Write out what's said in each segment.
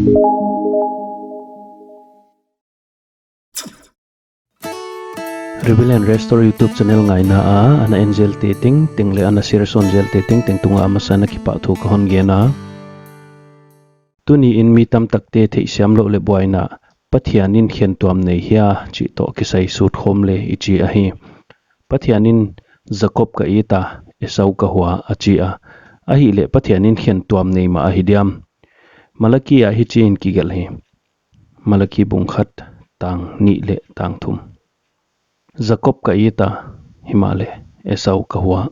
Rebel and Restore YouTube channel ngai na ana angel ting tingle ana sirson gel ting tunga amasa na kipa thu ka hon ge na tuni in mi tam takte the siam lo le boina pathianin khen tuam nei hia chi to kisai sut khom le ichi a hi pathianin Jacob ka ita Esau ka huwa achi a hi le pathianin khen tuam nei ma a hidiam Malaki a hi chin ki gel hi Malaki bungkhat tang ni le tang thum Jacob ka ita himale Esau ka huwa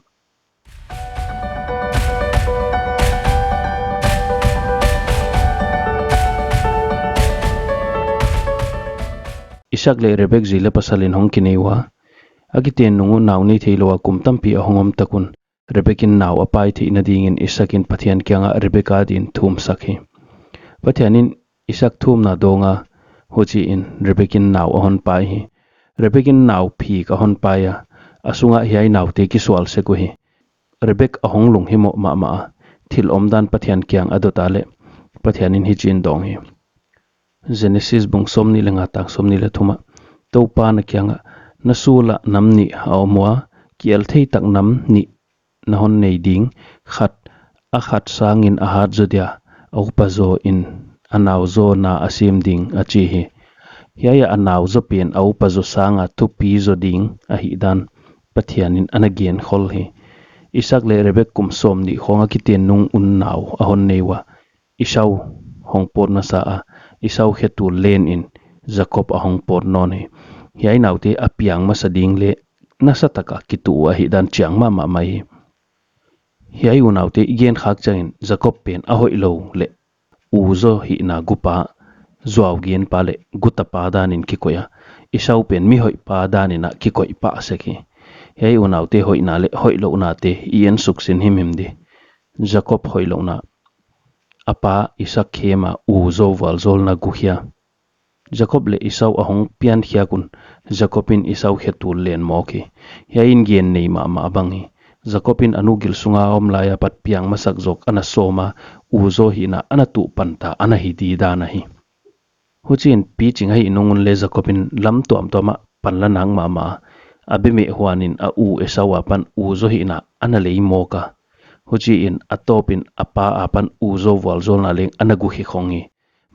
Isak le Rebek zile pasalin hong kinewa agiten nungu naw ni theilowa kumtampi ahongom takun Rebekin naw apai thi nadingin Isakin pathian kyanga Rebeka din thum sakhi pathianin Isak thum na donga hochi in Rebekin naw ahon pai hi Rebekin naw phi ka hon paya asunga hiai naw te ki swal se ko hi Rebek ahong lung himo ma thil omdan pathian kyang adotale pathianin hi chin dong hi Genesis bung somni lenga tak somni le thuma to pa na kyanga nasula namni haomwa kiel thei tak nam ni nahon nei ding khat sangin ahat zodia au pazo in anaw zo na asim ding achi hi hiaya anaw zo pen au pazo sanga tu pi zo ding a hi dan pathianin anagen khol hi Isak le Rebek kum somni khonga kiten nung un naw ahon newa Isau hongpor na sa a Isau hetu len in Jacob ahong por non hi hiai naute apiang masading le nasataka kitu a hi dan chiang ma mai hiai unaute igen khak changin Jacob pen ahoi lo le uzo hi na gupa zuaw gen pa le guta pa danin kikoya Isau pen mi hoi pa danina kikoi pa seki hiai unaute hoi na le hoi lo na te ien suksin himdi Jacob hoi lo na apa Isak khema uzo walzol na guhia Jacob le Isau ahong pian hiakun Jacobin Isau hetul len moki hiain gen nei ma bangi Jacobin anugil sunga om laya pat piang masak jok ana soma uzo hina ana tu panta ana hidi dana hi huchin pi chinga hi nungun le Jacobin lam tuam toma panla nang ma abime huanin a u Esau pan uzo hina ana lei moka huchi in atopin apa apan uzo walzol na leng anagu hi khongi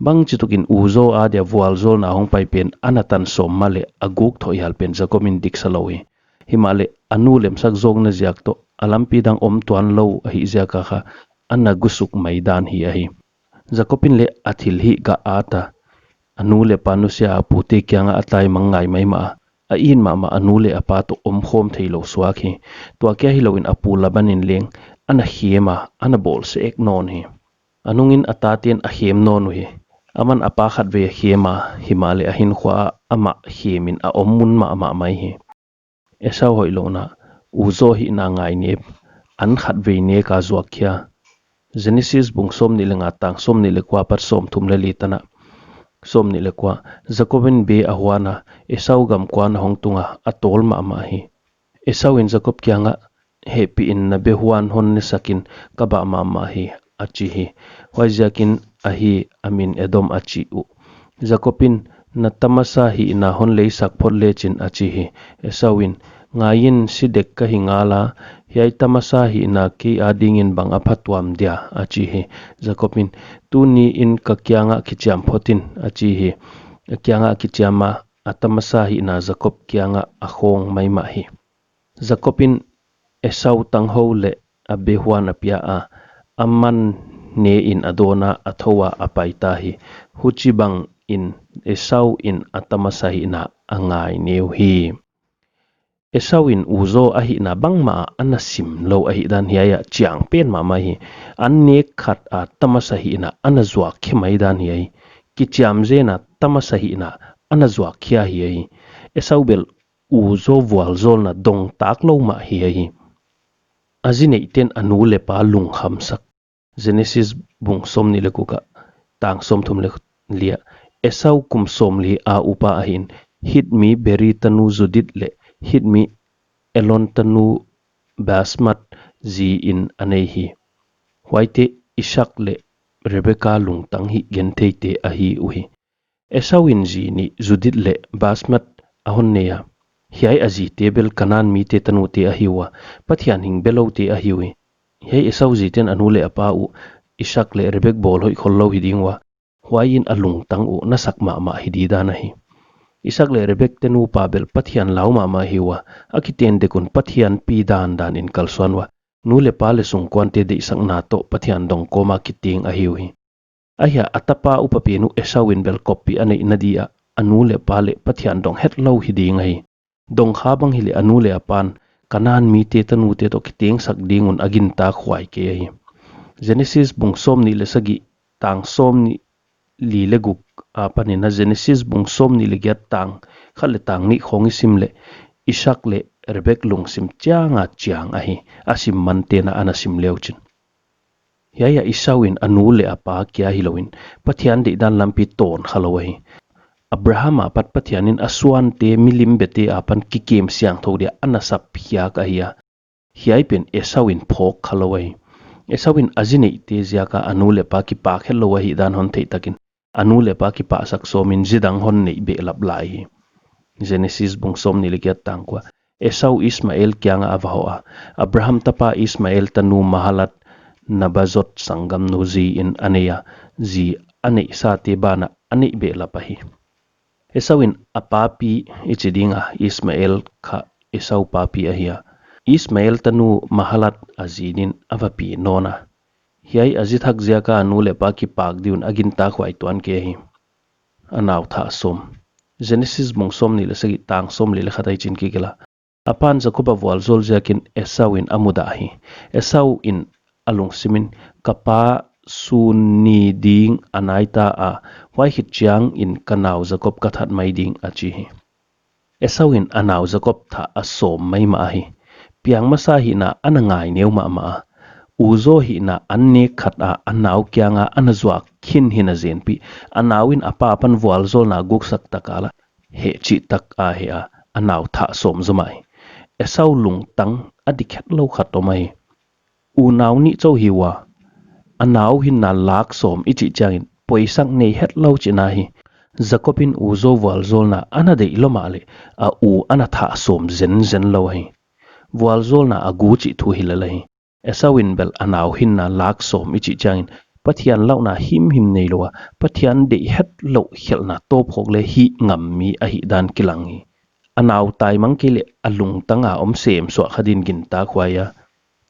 bang chitukin uzo a dia walzol na hong pai pen anatan som male aguk thoi hal pen Jacobin diksalowi himale anu lemsak zong na ziak to alampi dang om tuan lo hi ziaka kha anagusuk maidan hi ahi Jacobin le athil hi ga ata anu le panusia puti kyanga atlai mangai mai ma a in ma anu le apato om khom theilo swakhi to kya hi loin apu labanin leng ana hiema ana bol se ek non hi anungin atatin a hem non hi aman apa khat ve hiema himale ahin khwa ama hiemin a ommun ma mai hi Esau hoi lo na uzo hi na ngai ne an khat ve ne ka zuak khia Genesis bung som ni lenga tang som ni le kwa par som thum le litana som ni le kwa Jacobin be ahwana Esau gam kwan hong tunga atol ma hi Esau in Jacob kyanga happy in na be huan hon ni sakin kaba ma hi achi hi waizakin ahi amin edom achi u Jacobin na tamasa hi na hon le sak phot le chin achi hi Esauin ngayin sidek ka hingala hiai tamasa hi na ki adingin bang aphatwam dia achi hi Jacobin tuni in ka kyanga kicham photin achi hi kyanga kichama atamasa hi na Jacob kyanga akhong mai ma hi Jacobin Esau tang ho le abe huan apia a aman ne in adona athowa apaita hi huchi bang in Esau in atamasa hi na angai neu hi Esau in uzo ahi na bang ma anasim lo ahi dan hiaya chiang pen ma hi an ne khat a tamasa hi na anazwa khemai dan hi ki chiam je na tamasa hi na anazwa khia hi Esau bel uzo walzol na dong tak lo ma hi azine iten anu le pa lung khamsak Genesis bung som ni le kuka tang som thum le lia Esau kum som li a upa ahin hit mi beri tanu zudit le hit mi elon tanu basmat zi in anehi waite Ishak le Rebecca lungtang hi gentei te ahi uhi Esawin zi ni Judith le Basmat ahon neya hiai azi tebel kanan mi te tanu te ahiwa pathian hing belo te ahiwi hiai Esaw zi ten anu le apa u Ishak le Rebek bol hoi khollo hidingwa huayin alungtang u nasak ma hidida nahi Ishak le Rebek tenu pabel pathian lau ma hiwa akiten dekun pathian pi dan in kalswanwa nu le pa le sungkwan te de isang nato pathian dong koma kiting ahiwi Aya atapa upapinu Esawin bel kopi ane inadia anu le pale pathian dong het lau hidi ngai dong khabang hili anu le apan kanan mi te tanu te to kiting sak dingun agin ta khwai ke hi Genesis bung som ni le sagi tang som ni li le guk apani na Genesis bung som ni le gyat tang khale tang ni khongi sim le Ishak le Rebek lung sim chianga chiang ahi asim mante na anasim leuchin Yaya Isawin anu le apa kya hilowin pathian de dan lampi ton khalawai Abrahama pat pathianin aswan te milim bete apan kikem siang thodia anasap hiya ka hiya hiai pen Esawin phok khalawai Esawin azine te ziaka anu le pa ki pa khelawai dan hon thei takin anu le pa ki pa sak somin zidang hon nei be lap lai Genesis bung som ni legiat tangkwa Esau Ismail kyanga avahoa Abraham tapa Ismail tanu mahalat nabazot sanggam no zi in aneya zi ane sa te bana ane be lapahi Esawin apapi ichidinga Ismail kha Esau papi ahia Ismail tanu mahalat azinin avapi nona hiai azithak ziaka anu le pa ki pak diun agin ta khwai tuan ke hi anaw tha som Genesis mong som ni le sagi tang som le khatai chin ki gela apan Jacob awal zol ziakin Esawin amuda hi Esau in alung simin kapa suni ding anaita a wai hit chiang in kanau Jacob kathat mai ding achi hi Esawin anau Jacob tha asom mai ma hi piang masa hi na anangai neu ma uzo hi na anne khat a anau kyanga anazwa khin hina zen pi anawin apa pan wal zol na guk sak takala he chi tak a he a anau tha som zumai Esau lung tang adikhet lo khatomai unaw ni chau hiwa anaw hin na lak som ichi changin poisang nei het lo china hi Jacobin uzo walzol na ana de iloma le a u ana tha som zen lo hi walzol na agu chi thu hilala hi Esawin bel anaw hin na lak som ichi changin pathian lau na him nei lo pathian de het lo khel na to phok le hi ngam mi a hi dan kilang hi anaw tai mang ke le alung tanga om sem so khadin gin ta khwaya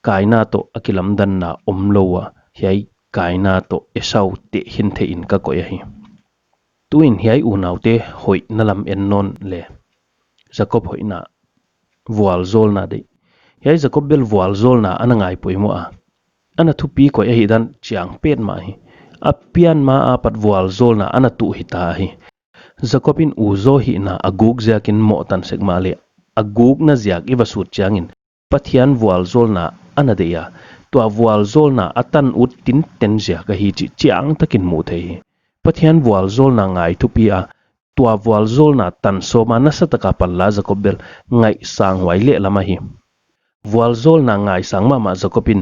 kaina to akilam dan na omlowa hiai kaina to Esau te hin the in ka koya hi tuin hiai unaw te hoi nalam ennon le Jacob hoi na wal zol na de hiai Jacob bel wal zol na anangai poimo a ana thupi ko hi dan chiang pet ma hi apian ma a pat wal zol na ana tu hi ta hi Jacobin uzo hi na aguk ziakin mo tan sek ma le aguk na ziak iwasut chiangin pathian wal zol na ana de ya tua wal zol na atan ut tin ten zia ka hi chi chiang takin mu thei pathian wal zol na ngai thupi a tua wal zol na tan so ma na sataka palla Jacob bel ngai sang wai le lama hi wal zol na ngai sang ma Jacobin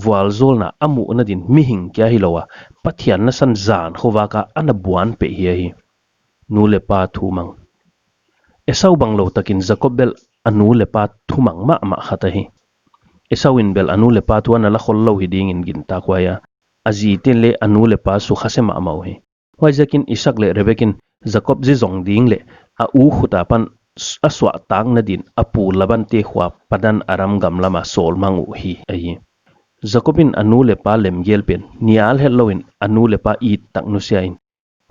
wal zol na amu na din mi hing kya hilowa pathian na san zan khowa ka ana buan pe hi nu le pa thumang Esau banglo takin Jacob bel anu le pa thumang ma khata hi Esawin bel anu le pa tuan ala khollo hiding in gin ta kwaya azi ten le anu le pa su khase ma mau hi wai jakin Ishak le Rebekin Jacob ji zong ding le a u khuta pan aswa tang na din apu laban te khwa padan aram gam lama sol mangu hi ai Jacobin anu le pa lem gel pen nial helloin anu le pa I tak nu siain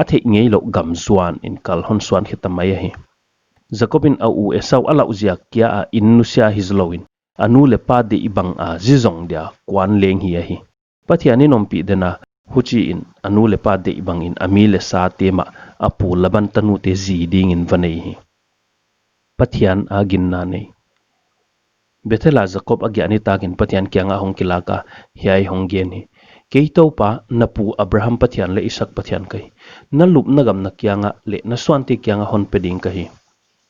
athe ngei lo gam zuan in kal hon swan khitamai hi Jacobin a u Esau ala uzia kya a in nu sia hizlowin anu le pa de ibang a zizong dia kwan leng hi hi pathiani nompi dena huchi in anu le pa de ibang in ami le sa tema apu laban tanu te zi ding in vanei hi pathian agin na nei Bethela Jacob agyani takin pathian kyanga hong kilaka hiai hong gen hi keito pa napu Abraham pathian le Ishak pathian kai na lup na gam na kyanga le na swanti kyanga hon peding ka hi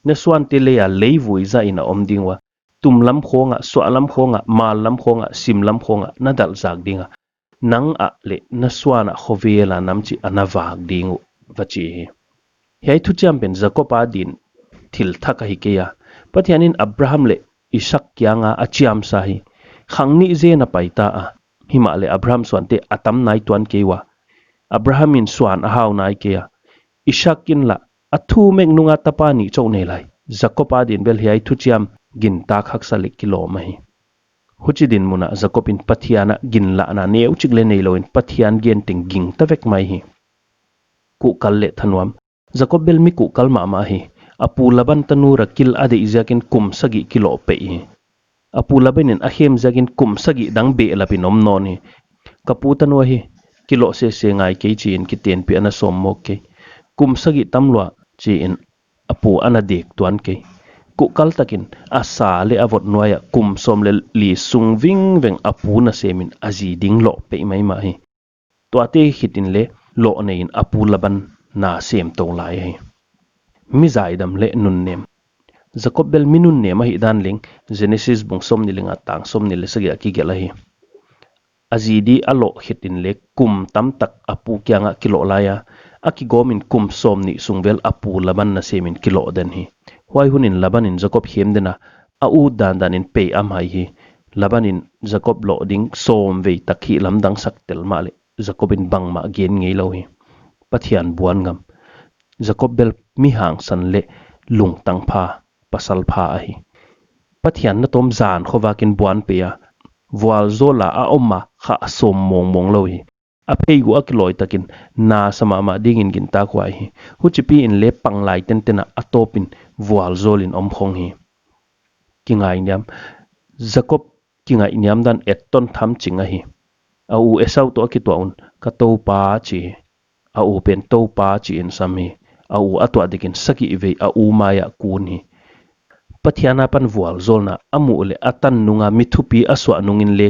na swanti le ya leivui za ina omdingwa tum lam khonga so lam khonga mal lam khonga sim lam khonga na dal zak dinga nang a le na swana khovela nam chi anawak dingu vachi hi hei thu cham pen Jacoba din thil thaka hi ke ya pathianin Abraham le Isaac kyanga achiam sa hi khangni je na paita a hima le Abraham swante atam nai tuan kewa Abrahamin swan a hau nai ke ya Isaac in la athu mek nunga tapani chau nei lai Jacoba din bel hiai thu chiam gin ta khak salik kilo mai huchi din muna Jacob in pathiana gin la na neu chigle nei lo in pathian gen ting ging tavek mai hi ku kal le thanwam Jacob bel mi ku kal ma hi apu laban tanu rakil ade izakin kum sagi kilo pe hi apu laban in ahem zagin kum sagi dang be lapin om non hi kapu tanu hi kilo se ngai ke chi in kiten pi ana som mok ke kum sagi tamlwa chi in apu ana dek tuan ke ku kal takin asa le avot noya kum som le li sung ving veng apu na semin azi ding lo pe mai ma hi to ate hitin le lo nei in apu laban na sem to lai hi mi zaidam le nun nem Jacob bel minun nem hi dan ling Genesis bung som ni linga tang som ni le sagi ki gela hi azidi alo hitin le kum tam tak apu kyanga kilo laya aki gomin kum som ni sungvel apu laban na semin kilo den hi huai hunin labanin Jacob hem dena a u dan in pe am hai hi labanin Jacob lo ding som ve takhi lamdang sak tel ma le Jacob in bang ma gen ngei lo hi pathian buan ngam Jacob bel mi hang san le lung tang pha pasal pha a hi pathian na tom zan khowakin buan pe ya wal zola a omma kha som mong lo hi a pei gu akiloi takin na sama ma dingin gin ta kwai hi huchipi in le panglai ten tena atopin wal zolin om khong hi kingai nyam Jacob kingai nyam dan eton tham chinga hi a u esau to ki to un ka to pa chi a u pen to pa chi in sam hi a u atwa dikin saki ve a u maya kun hi pathiana pan wal zolna amu le atan nunga mithupi aswa nungin le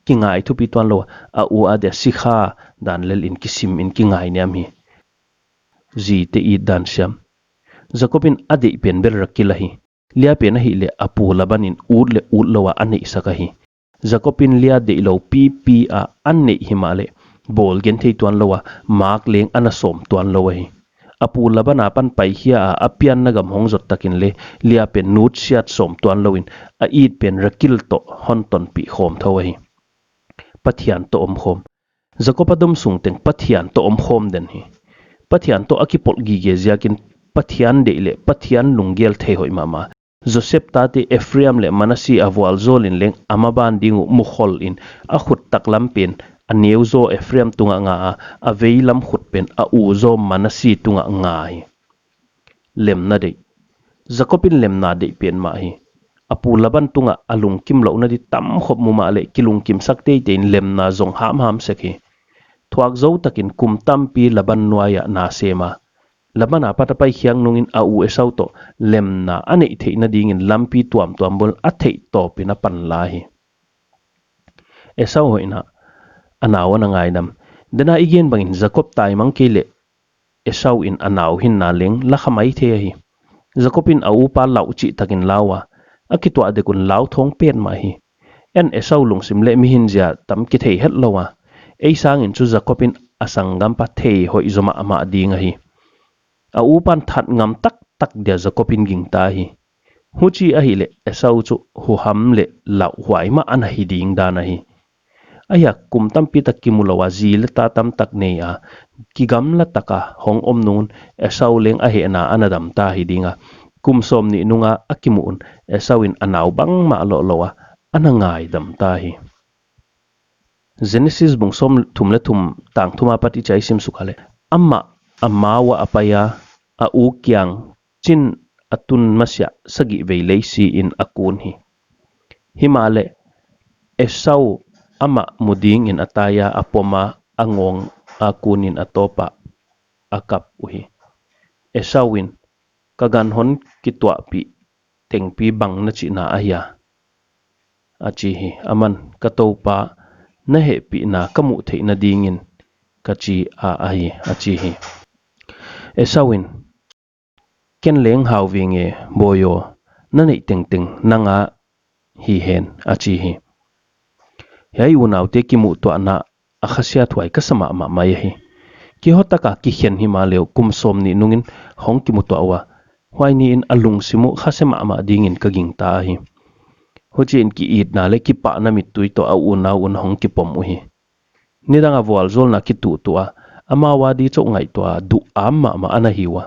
kingai thupi ton lo a u ade sikha dan lel in kisim in kingai nyam hi ji te I dan siam Jacobin ade pen ber rakilahi lia pen hi le apu labanin ud le ud lawa ani sakahi Jacobin lia de lo pp a anne himale bol gen thei tuan lawa mak leng anasom tuan lawa hi apu labana pan pai hia a apian nagam hong jot takin le lia pen nut siat som tuan lawin a it pen rakil to hon ton pi khom thawai pathian to om khom Jacopadum sung teng pathian to om khom den hi pathian to akipol gi ge ziakin pathian de le pathian lunggel thei hoi mama Joseph tate Ephraim le Manasi awal zolin leng amaban dingu mukhol in a khut taklam pen a neuzo Ephraim tunga nga a veilam khut pen a uzo Manasi tunga nga hi lemna de Jacobin lemna de pen ma hi apu laban tunga alung kim lo na di tam khop mu ma le kilung kim sakte tein lemna zong ham sekhi thuak zo takin kum tampi laban nuaya na sema labana patapai hiang nungin a u esau to lemna ane theina dingin lampi tuam bol a thei to pina pan lahi esau hoina anawa na ngaidam dena igen bangin Jacob tai mang kele esau in anaw hin na leng la khamai the hi Jacobin a u pa lau chi takin lawa akitwa de kun lau thong pen ma hi en esau lung sim le mi hin ja tam ki thei het lawa ei sang in chu Jacobin asangam pa thei hoi zoma ama dinga hi a upan that ngam tak dia Jacobin ging ta hi huchi a hi le esau chu hu ham le lau huai ma an hi ding dana hi aya kum tam pi tak kimulawa ji le ta tam tak nei a ki gam la taka hong om nun esau leng a he na anadam ta hi dinga kum som ni nunga akimun esawin anaw bang ma lo lowa anangai dam ta hi Genesis bung som thumle thum tang thuma pati chai sim sukale amma wa apaya a u kyang chin atun masya sagi veileisi in akun hi himale esau ama muding in ataya apoma angong akunin atopa akap uhi esawin kagan hon kitwa pi tengpi bang na chi na aya achi hi aman katopa na he pi na kamu the na dingin kachi a ahi achi hi esawin ken leng hau winge boyo na nei teng nanga hi hen achi hi hei unaw te ki mu to na akhasiat huai kasama ma mai hi ki hotaka ki hian hi ma leo kum som ni nungin hong ki muto awa huai ni in alung simu khasema ma dingin kaging ta hi hochin ki it na le ki pa na mit tui to a u na un hong ki pom u hi nidanga wal zol na ki tu to a ama wa di cho ngai to a du amma ma ana hiwa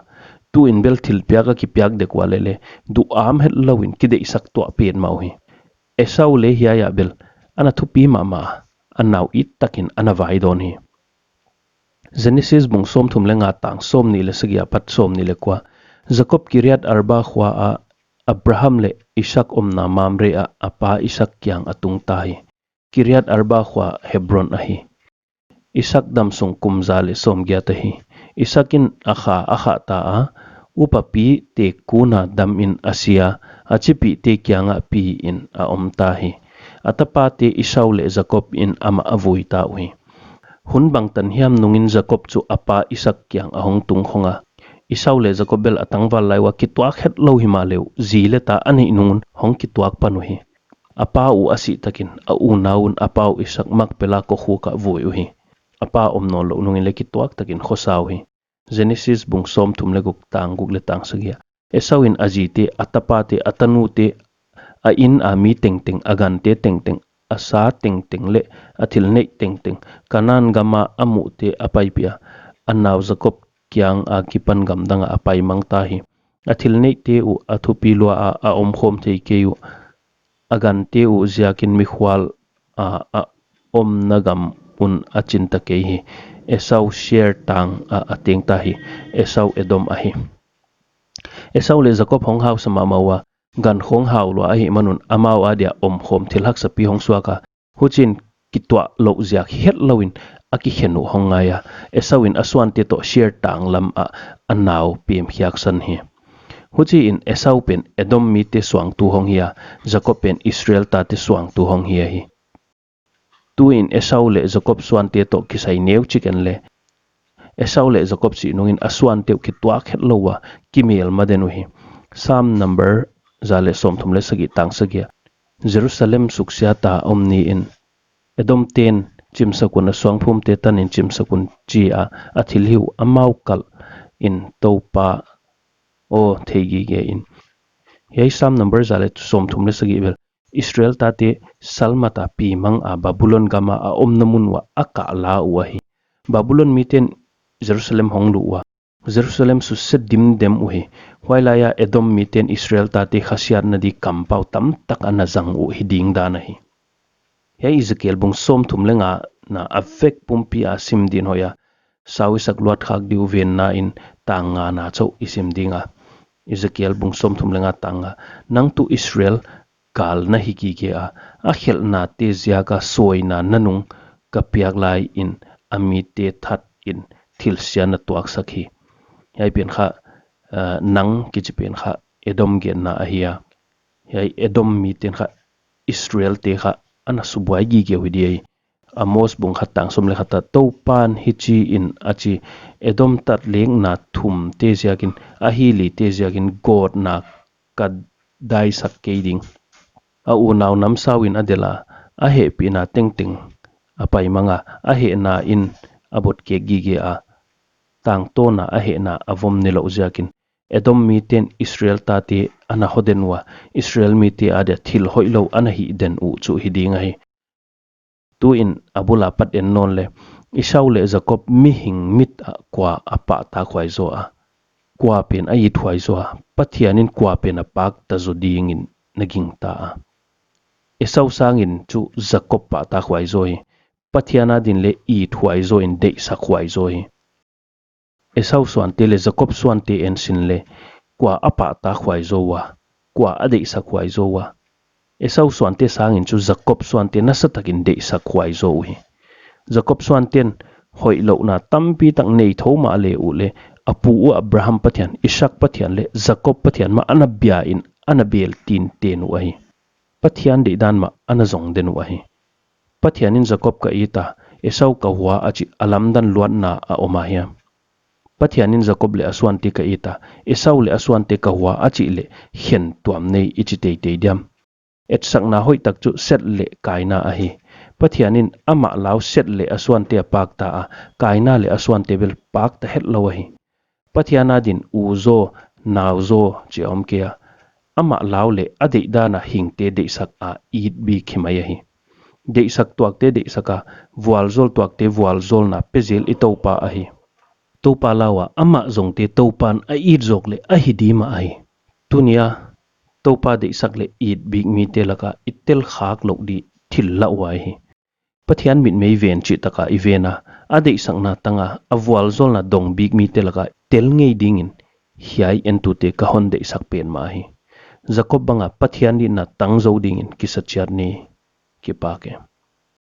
tu in bel thil pya ka ki pyak de kwa le du am het lawin ki de sak to pen mau hi esau le hiya ya bel ana thu pi ma anau it takin ana vai don hi Genesis bung som thum le nga tang som ni le sigya pat som ni le kwa Jacob Kiriat Arba khwa a Abraham le Isaac omna mamre a apa Isaac kyang atung tai Kiriat Arba khwa Hebron a hi Isaac damsung kumza le som gya ta hi Isaakin akha ta a upapi te kuna dam in Asia achipi te kyanga pi in a omta hi atapa te Esau le Jacob in ama avui ta ui hun bang tan hiam nungin Jacob chu apa Isaac kyang ahong tung khonga Esau le Jacob bel atangwal laiwa kitwak het lo hima leu zile ta ani nungun hong kitwak panu hi apa u asi takin a u naun apa u Isaac mak pela ko khu ka voi u hi apa omno lo nungin le kitwak takin khosaw hi Genesis bung som thum le guk le tang sagya Esau in ajite atapa te atanu te a in a mi teng agan te teng asa teng le athil nei teng kanan gama amu te apai pia anaw Jacob kyang a kipan gam danga apai mangta hi athil nei te u athupi lo a om khom thei ke u agan te u ziakin mi khwal a om nagam un achinta ke hi Esau share tang a ateng ta hi Esau Edom a hi Esau le Jacob hong hau sama mawa gan khong hau lo a hi manun amau adia om khom thilhak sapi hong suaka huchin kitwa lo ziak het lowin aki henu hongaya Esauin aswan te to share tang lam a anaw pem hiak san hi huchi in Esau pen Edom mi te swang tu hong hiya Jacob pen Israel ta te swang tu hong hiya hi tu in Esau le Jacob swan te to kisai neu chicken le Esau le Jacob si nungin aswan te kitwa het lowa kimel madenu hi Psalm number zale som thum le sagi tang sagia Jerusalem suksia ta omni in Edom ten chim sakun swang phum te tan in chim sakun chi a athilhiu amau kal in topa o thegi ge in yai Psalm number zale som thum le sagi bel Israel ta te salmata pi mang a Babylon gama a omnamun wa aka la wa hi Babylon miten Jerusalem honglu wa Jerusalem su sedim dem uhi wailaya Edom miten Israel ta te khasiat na di kampau tam tak anazang u hiding dana hi ya Ezekiel bung som thum lenga na afek pumpi asim din hoya sawi sak luat khak diu ven na in tanga na chau isim dinga Ezekiel bung som thum lenga tanga nang tu Israel kal na hiki ke a khel na te zia ka soi na nanung ka piak lai in ami te that in thil sia na tuak sakhi yai pen kha nang ki chi pen kha Edom gen na ahia yai Edom mi ten kha Israel te kha ana subuai gi ge hudi Amos bung khatang som le khata to pan hichi in achi Edom tat leng na thum te ziakin ahili te ziakin god na ka dai sak keding a u naw nam sawin adela a he pina teng apai manga a he na in abot ke gi ge a tang to na a he na avom nilo ziakin Edom mi ten Israel ta te ana hodenwa Israel mi te ada thil hoilo ana hi den u chu hidinga hi tu in abula pat en non le Esau le Jacob mi hing mit kwa apa ta khwai zo a kwa pen a yi thwai zo a pathianin kwa pen a pak ta zo ding in naging ta a Esau sangin chu Jacob pa ta khwai zo hi pathiana din le i thwai zo in de sa khwai zo hi Esau swan te le Jacob swan te en sin le kwa apa ta khwai zo wa kwa ade sa khwai zo wa Esau swan te sangin chu Jacob swan te nasa takin de sa khwai zo hi Jacob swan ten hoi lo na tampi tak nei thoma le u le apu u Abraham pathian Isaac pathian le Jacob pathian ma anabia in anabel tin ten wa hi pathian de dan ma anazong den wa hi pathianin Jacob ka ita Esau ka huwa achi alamdan luan na a oma hiya pathianin Jacob le aswan te ka ita Esau le aswan te ka huwa achi le hen tuam nei ichi te diam et sak na hoi tak chu set le kaina a hi pathianin ama lau set le aswan te pak ta a kaina le aswan te bel pak ta het lawahi pathiana din uzo nauzo che om kia ama lau le ade dana hingte de sak a eat bi khimayahi de sak tuak te de saka vual zol tuak te vual zol na pezil itopa ahi topa lawa ama zong te topan a eat zok le a hidima ahi tunia topa de sak le eat big mi te laka itel khak lok di thil la wai hi pathian mit mei ven chi taka ivena ade sangna tanga avwal zol na dong big mi te laka tel ngei dingin hiai entu te kahon de sak pen ma hi jacob banga pathian ni na tangzo dingin kisachar ni ki pake